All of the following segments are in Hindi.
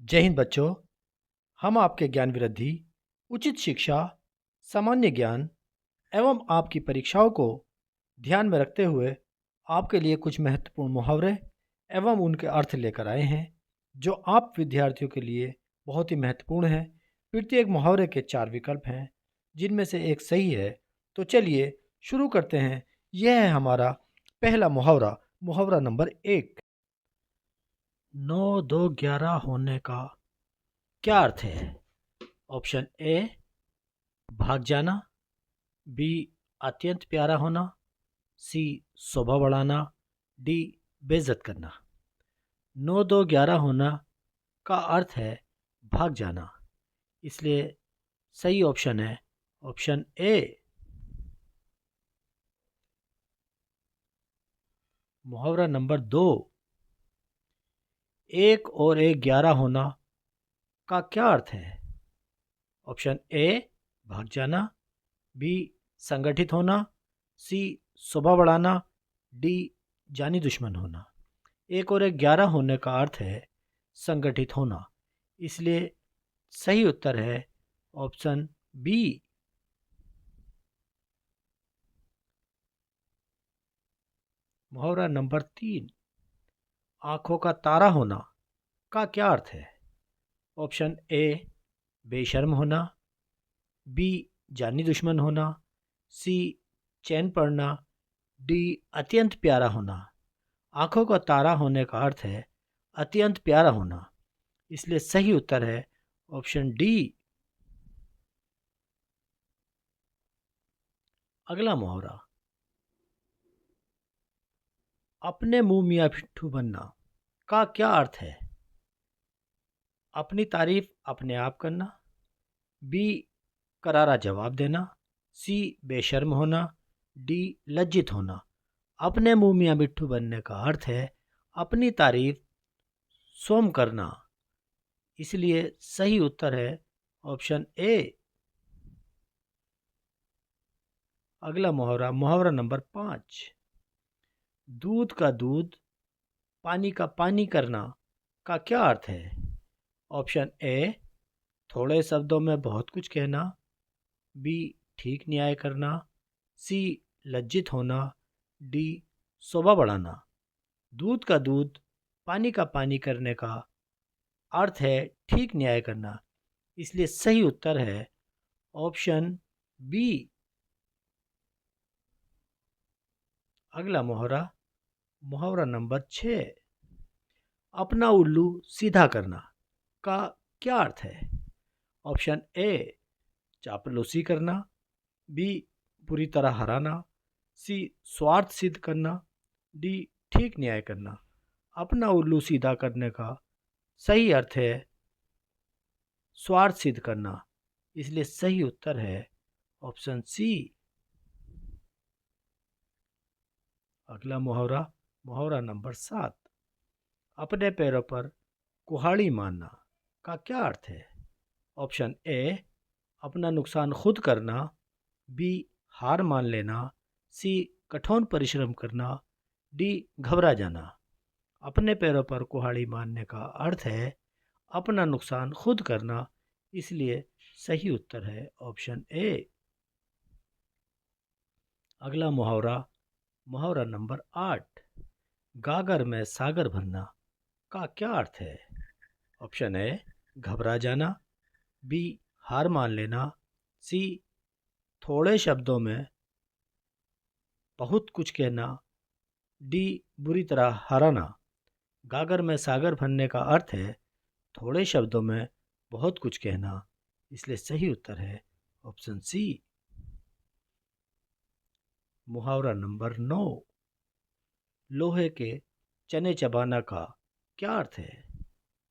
जय हिंद बच्चों। हम आपके ज्ञान वृद्धि, उचित शिक्षा, सामान्य ज्ञान एवं आपकी परीक्षाओं को ध्यान में रखते हुए आपके लिए कुछ महत्वपूर्ण मुहावरे एवं उनके अर्थ लेकर आए हैं, जो आप विद्यार्थियों के लिए बहुत ही महत्वपूर्ण है। प्रत्येक मुहावरे के 4 विकल्प हैं, जिनमें से एक सही है। तो चलिए शुरू करते हैं। यह है हमारा पहला मुहावरा, मुहावरा नंबर 1। 9 2 11 होने का क्या अर्थ है? ऑप्शन ए, भाग जाना। बी, अत्यंत प्यारा होना। सी, शोभा बढ़ाना। डी, बेइज्जत करना। 9 2 11 होना का अर्थ है भाग जाना, इसलिए सही ऑप्शन है ऑप्शन ए। मुहावरा नंबर 2। 1 और 1 11 होना का क्या अर्थ है? ऑप्शन ए, भाग जाना। बी, संगठित होना। सी, शोभा बढ़ाना। डी, जानी दुश्मन होना। 1 और 1 11 होने का अर्थ है संगठित होना, इसलिए सही उत्तर है ऑप्शन बी। मुहावरा नंबर 3। आंखों का तारा होना का क्या अर्थ है? ऑप्शन ए, बेशर्म होना। बी, जानी दुश्मन होना। सी, चैन पड़ना। डी, अत्यंत प्यारा होना। आंखों का तारा होने का अर्थ है अत्यंत प्यारा होना, इसलिए सही उत्तर है ऑप्शन डी। अगला मुहावरा, अपने मुंह मियाँ मिट्ठू बनना का क्या अर्थ है? अपनी तारीफ अपने आप करना। बी, करारा जवाब देना। सी, बेशर्म होना। डी, लज्जित होना। अपने मुंह मियाँ मिट्ठू बनने का अर्थ है अपनी तारीफ स्वयं करना, इसलिए सही उत्तर है ऑप्शन ए। अगला मुहावरा, मुहावरा नंबर 5। दूध का दूध, पानी का पानी करना का क्या अर्थ है? ऑप्शन ए, थोड़े शब्दों में बहुत कुछ कहना। बी, ठीक न्याय करना। सी, लज्जित होना। डी, शोभा बढ़ाना। दूध का दूध, पानी का पानी करने का अर्थ है ठीक न्याय करना, इसलिए सही उत्तर है ऑप्शन बी। अगला मुहावरा, मुहावरा नंबर 6। अपना उल्लू सीधा करना का क्या अर्थ है? ऑप्शन ए, चापलूसी करना। बी, पूरी तरह हराना। सी, स्वार्थ सिद्ध करना। डी, ठीक न्याय करना। अपना उल्लू सीधा करने का सही अर्थ है स्वार्थ सिद्ध करना, इसलिए सही उत्तर है ऑप्शन सी। अगला मुहावरा, मुहावरा नंबर 7। अपने पैरों पर कुल्हाड़ी मारना का क्या अर्थ है? ऑप्शन ए, अपना नुकसान खुद करना। बी, हार मान लेना। सी, कठोर परिश्रम करना। डी, घबरा जाना। अपने पैरों पर कुल्हाड़ी मारने का अर्थ है अपना नुकसान खुद करना, इसलिए सही उत्तर है ऑप्शन ए। अगला मुहावरा, मुहावरा नंबर 8। गागर में सागर भरना का क्या अर्थ है? ऑप्शन ए, घबरा जाना। बी, हार मान लेना। सी, थोड़े शब्दों में बहुत कुछ कहना। डी, बुरी तरह हराना। गागर में सागर भरने का अर्थ है थोड़े शब्दों में बहुत कुछ कहना, इसलिए सही उत्तर है ऑप्शन सी। मुहावरा नंबर 9। लोहे के चने चबाना का क्या अर्थ है?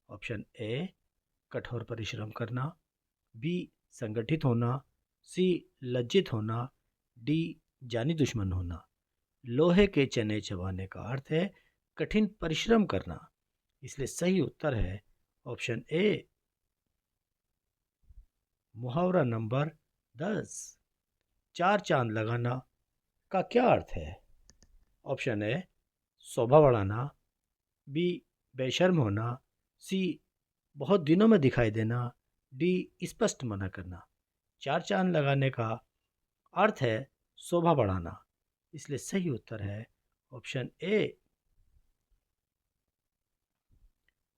ऑप्शन ए, कठोर परिश्रम करना। बी, संगठित होना। सी, लज्जित होना। डी, जानी दुश्मन होना। लोहे के चने चबाने का अर्थ है कठिन परिश्रम करना, इसलिए सही उत्तर है ऑप्शन ए। मुहावरा नंबर 10। 4 चांद लगाना का क्या अर्थ है? ऑप्शन ए, शोभा बढ़ाना। बी, बेशर्म होना। सी, बहुत दिनों में दिखाई देना, डी स्पष्ट मना करना। चार चांद लगाने का अर्थ है शोभा बढ़ाना, इसलिए सही उत्तर है ऑप्शन ए।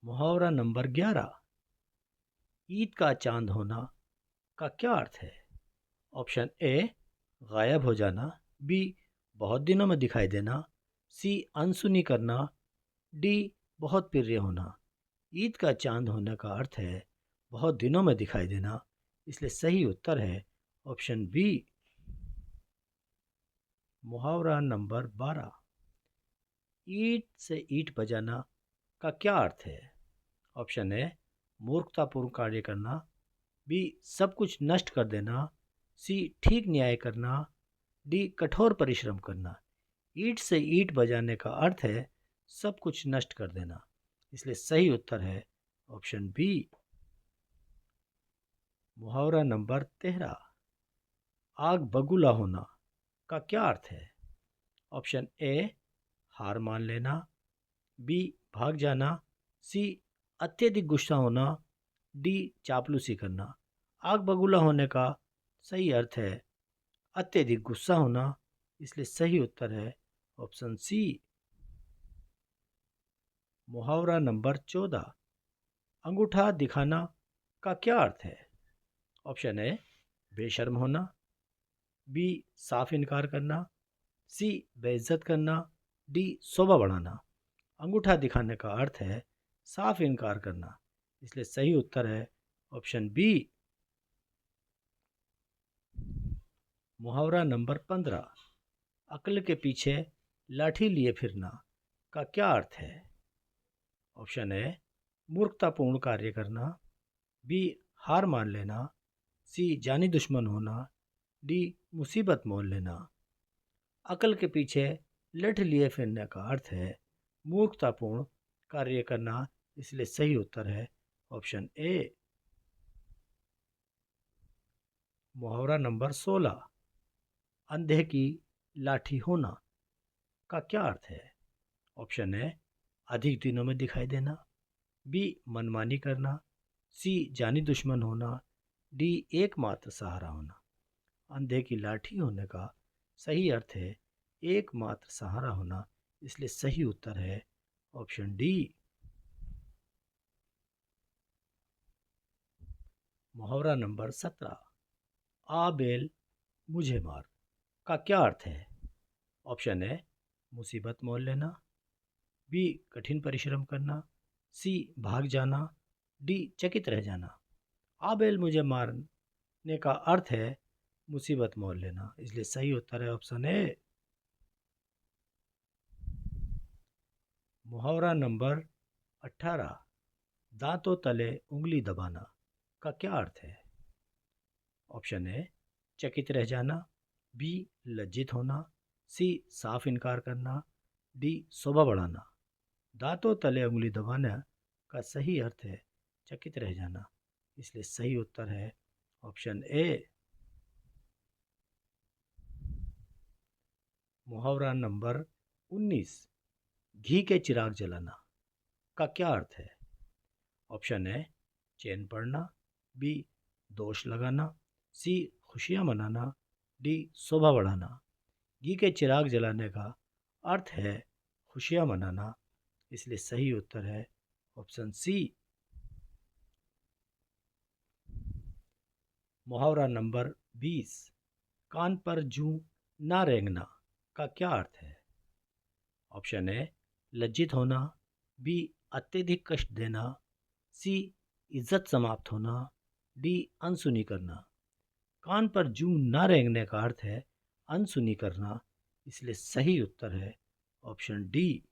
मुहावरा नंबर 11, ईद का चांद होना का क्या अर्थ है? ऑप्शन ए गायब हो जाना, बी बहुत दिनों में दिखाई देना, सी अनसुनी करना, डी बहुत प्रिय होना। ईद का चांद होने का अर्थ है बहुत दिनों में दिखाई देना, इसलिए सही उत्तर है ऑप्शन बी। मुहावरा नंबर 12, ईंट से ईंट बजाना का क्या अर्थ है? ऑप्शन ए मूर्खतापूर्ण कार्य करना, बी सब कुछ नष्ट कर देना, सी ठीक न्याय करना, डी कठोर परिश्रम करना। ईंट से ईंट बजाने का अर्थ है सब कुछ नष्ट कर देना, इसलिए सही उत्तर है ऑप्शन बी। मुहावरा नंबर 13, आग बबूला होना का क्या अर्थ है? ऑप्शन ए हार मान लेना, बी भाग जाना, सी अत्यधिक गुस्सा होना, डी चापलूसी करना। आग बबूला होने का सही अर्थ है अत्यधिक गुस्सा होना, इसलिए सही उत्तर है ऑप्शन सी। मुहावरा नंबर 14, अंगूठा दिखाना का क्या अर्थ है? ऑप्शन ए बेशर्म होना, बी साफ इनकार करना, सी बेइज्जत करना, डी शोभा बढ़ाना। अंगूठा दिखाने का अर्थ है साफ इनकार करना, इसलिए सही उत्तर है ऑप्शन बी। मुहावरा नंबर 15, अक्ल के पीछे लाठी लिए फिरना का क्या अर्थ है? ऑप्शन ए मूर्खतापूर्ण कार्य करना, बी हार मान लेना, सी जानी दुश्मन होना, डी मुसीबत मोल लेना। अकल के पीछे लठ लिए फिरने का अर्थ है मूर्खतापूर्ण कार्य करना, इसलिए सही उत्तर है ऑप्शन ए। मुहावरा नंबर 16, अंधे की लाठी होना का क्या अर्थ है? ऑप्शन ए अधिक दिनों में दिखाई देना, बी मनमानी करना, सी जानी दुश्मन होना, डी एकमात्र सहारा होना। अंधे की लाठी होने का सही अर्थ है एकमात्र सहारा होना, इसलिए सही उत्तर है ऑप्शन डी। मुहावरा नंबर 17, आ बेल मुझे मार का क्या अर्थ है? ऑप्शन ए मुसीबत मोल लेना, बी कठिन परिश्रम करना, सी भाग जाना, डी चकित रह जाना। आ बेल मुझे मारने का अर्थ है मुसीबत मोल लेना, इसलिए सही उत्तर है ऑप्शन ए। मुहावरा नंबर 18, दांतों तले उंगली दबाना का क्या अर्थ है? ऑप्शन ए चकित रह जाना, बी लज्जित होना, सी साफ इनकार करना, डी शोभा बढ़ाना। दांतों तले उंगली दबाना का सही अर्थ है चकित रह जाना, इसलिए सही उत्तर है ऑप्शन ए। मुहावरा नंबर 19, घी के चिराग जलाना का क्या अर्थ है? ऑप्शन ए चैन पड़ना, बी दोष लगाना, सी खुशियां मनाना, डी शोभा बढ़ाना। घी के चिराग जलाने का अर्थ है खुशियां मनाना, इसलिए सही उत्तर है ऑप्शन सी। मुहावरा नंबर 20, कान पर जूं ना रेंगना का क्या अर्थ है? ऑप्शन ए लज्जित होना, बी अत्यधिक कष्ट देना, सी इज्जत समाप्त होना, डी अनसुनी करना। कान पर जूं ना रेंगने का अर्थ है अनसुनी करना, इसलिए सही उत्तर है ऑप्शन डी।